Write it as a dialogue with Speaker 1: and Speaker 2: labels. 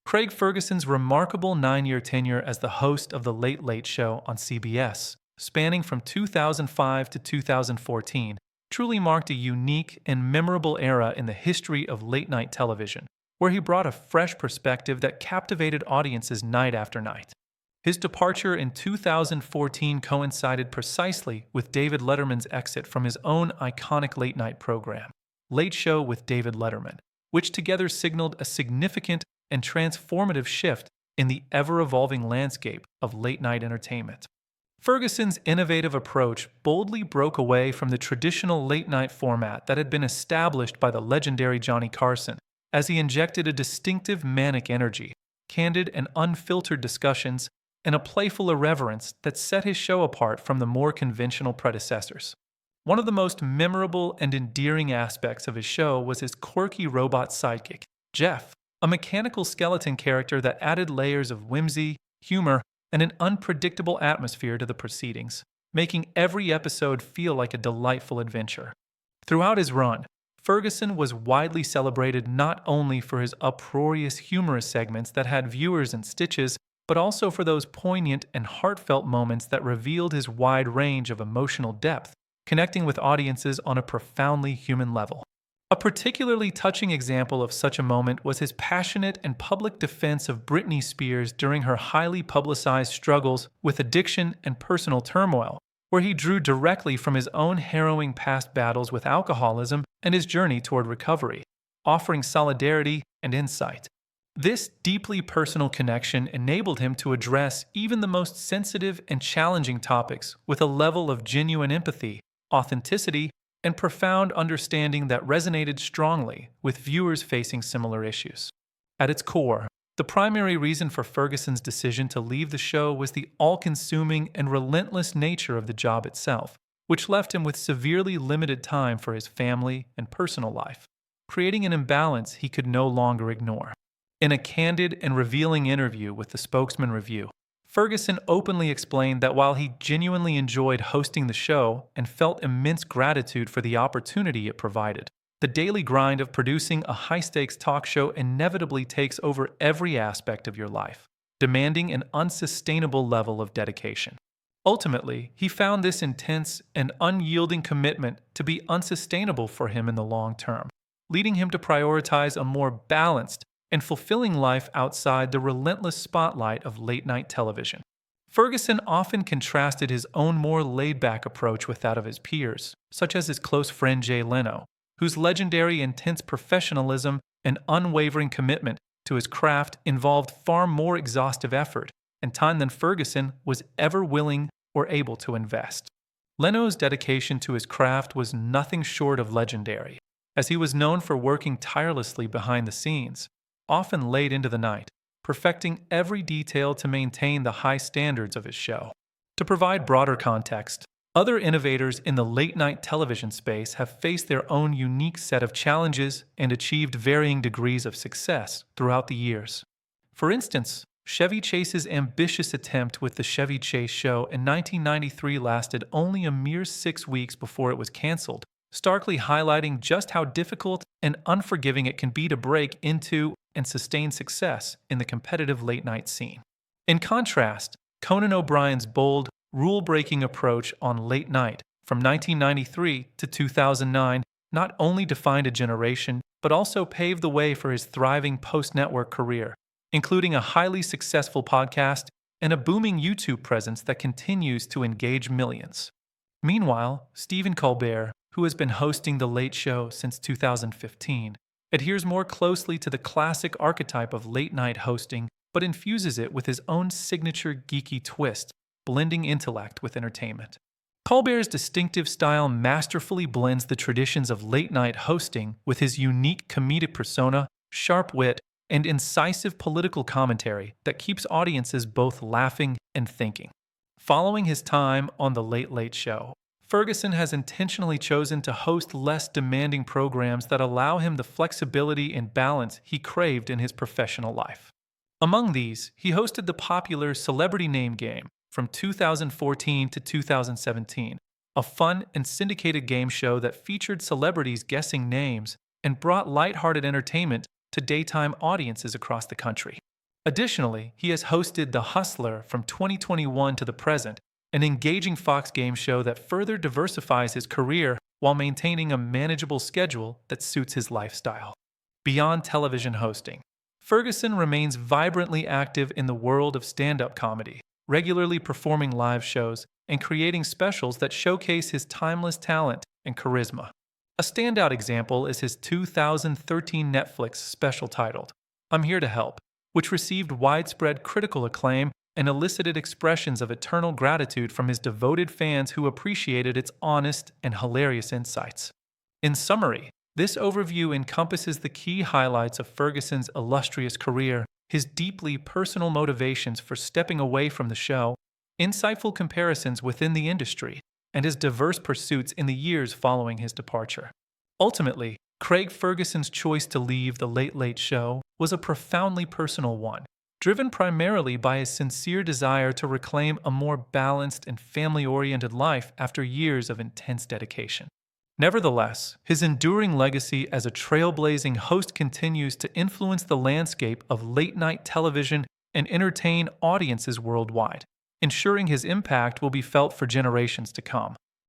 Speaker 1: Craig Ferguson's remarkable 9-year tenure as the host of The Late Late Show on CBS, spanning from 2005 to 2014, truly marked a unique and memorable era in the history of late-night television, where he brought a fresh perspective that captivated audiences night after night. His departure in 2014 coincided precisely with David Letterman's exit from his own iconic late-night program, Late Show with David Letterman, which together signaled a significant and transformative shift in the ever-evolving landscape of late-night entertainment. Ferguson's innovative approach boldly broke away from the traditional late-night format that had been established by the legendary Johnny Carson, as he injected a distinctive manic energy, candid and unfiltered discussions, and a playful irreverence that set his show apart from the more conventional predecessors. One of the most memorable and endearing aspects of his show was his quirky robot sidekick, Jeff, a mechanical skeleton character that added layers of whimsy, humor, and an unpredictable atmosphere to the proceedings, making every episode feel like a delightful adventure. Throughout his run, Ferguson was widely celebrated not only for his uproarious, humorous segments that had viewers in stitches, but also for those poignant and heartfelt moments that revealed his wide range of emotional depth, connecting with audiences on a profoundly human level. A particularly touching example of such a moment was his passionate and public defense of Britney Spears during her highly publicized struggles with addiction and personal turmoil, where he drew directly from his own harrowing past battles with alcoholism and his journey toward recovery, offering solidarity and insight. This deeply personal connection enabled him to address even the most sensitive and challenging topics with a level of genuine empathy, authenticity, and profound understanding that resonated strongly with viewers facing similar issues. At its core, the primary reason for Ferguson's decision to leave the show was the all-consuming and relentless nature of the job itself, which left him with severely limited time for his family and personal life, creating an imbalance he could no longer ignore. In a candid and revealing interview with the Spokesman Review, Ferguson openly explained that while he genuinely enjoyed hosting the show and felt immense gratitude for the opportunity it provided, the daily grind of producing a high-stakes talk show inevitably takes over every aspect of your life, demanding an unsustainable level of dedication. Ultimately, he found this intense and unyielding commitment to be unsustainable for him in the long term, leading him to prioritize a more balanced and fulfilling life outside the relentless spotlight of late-night television. Ferguson often contrasted his own more laid-back approach with that of his peers, such as his close friend Jay Leno, whose legendary intense professionalism and unwavering commitment to his craft involved far more exhaustive effort and time than Ferguson was ever willing or able to invest. Leno's dedication to his craft was nothing short of legendary, as he was known for working tirelessly behind the scenes, often late into the night, perfecting every detail to maintain the high standards of his show. To provide broader context, other innovators in the late-night television space have faced their own unique set of challenges and achieved varying degrees of success throughout the years. For instance, Chevy Chase's ambitious attempt with The Chevy Chase Show in 1993 lasted only a mere 6 weeks before it was canceled, starkly highlighting just how difficult and unforgiving it can be to break into and sustain success in the competitive late-night scene. In contrast, Conan O'Brien's bold, rule-breaking approach on late night from 1993 to 2009 not only defined a generation, but also paved the way for his thriving post-network career, including a highly successful podcast and a booming YouTube presence that continues to engage millions. Meanwhile, Stephen Colbert, who has been hosting The Late Show since 2015, adheres more closely to the classic archetype of late-night hosting, but infuses it with his own signature geeky twist, blending intellect with entertainment. Colbert's distinctive style masterfully blends the traditions of late-night hosting with his unique comedic persona, sharp wit, and incisive political commentary that keeps audiences both laughing and thinking. Following his time on The Late Late Show, Ferguson has intentionally chosen to host less demanding programs that allow him the flexibility and balance he craved in his professional life. Among these, he hosted the popular Celebrity Name Game from 2014 to 2017, a fun and syndicated game show that featured celebrities guessing names and brought lighthearted entertainment to daytime audiences across the country. Additionally, he has hosted The Hustler from 2021 to the present, an engaging Fox game show that further diversifies his career while maintaining a manageable schedule that suits his lifestyle. Beyond television hosting, Ferguson remains vibrantly active in the world of stand-up comedy, regularly performing live shows and creating specials that showcase his timeless talent and charisma. A standout example is his 2013 Netflix special titled, I'm Here to Help, which received widespread critical acclaim and elicited expressions of eternal gratitude from his devoted fans who appreciated its honest and hilarious insights. In summary, this overview encompasses the key highlights of Ferguson's illustrious career, his deeply personal motivations for stepping away from the show, insightful comparisons within the industry, and his diverse pursuits in the years following his departure. Ultimately, Craig Ferguson's choice to leave The Late Late Show was a profoundly personal one, driven primarily by his sincere desire to reclaim a more balanced and family-oriented life after years of intense dedication. Nevertheless, his enduring legacy as a trailblazing host continues to influence the landscape of late-night television and entertain audiences worldwide, ensuring his impact will be felt for generations to come.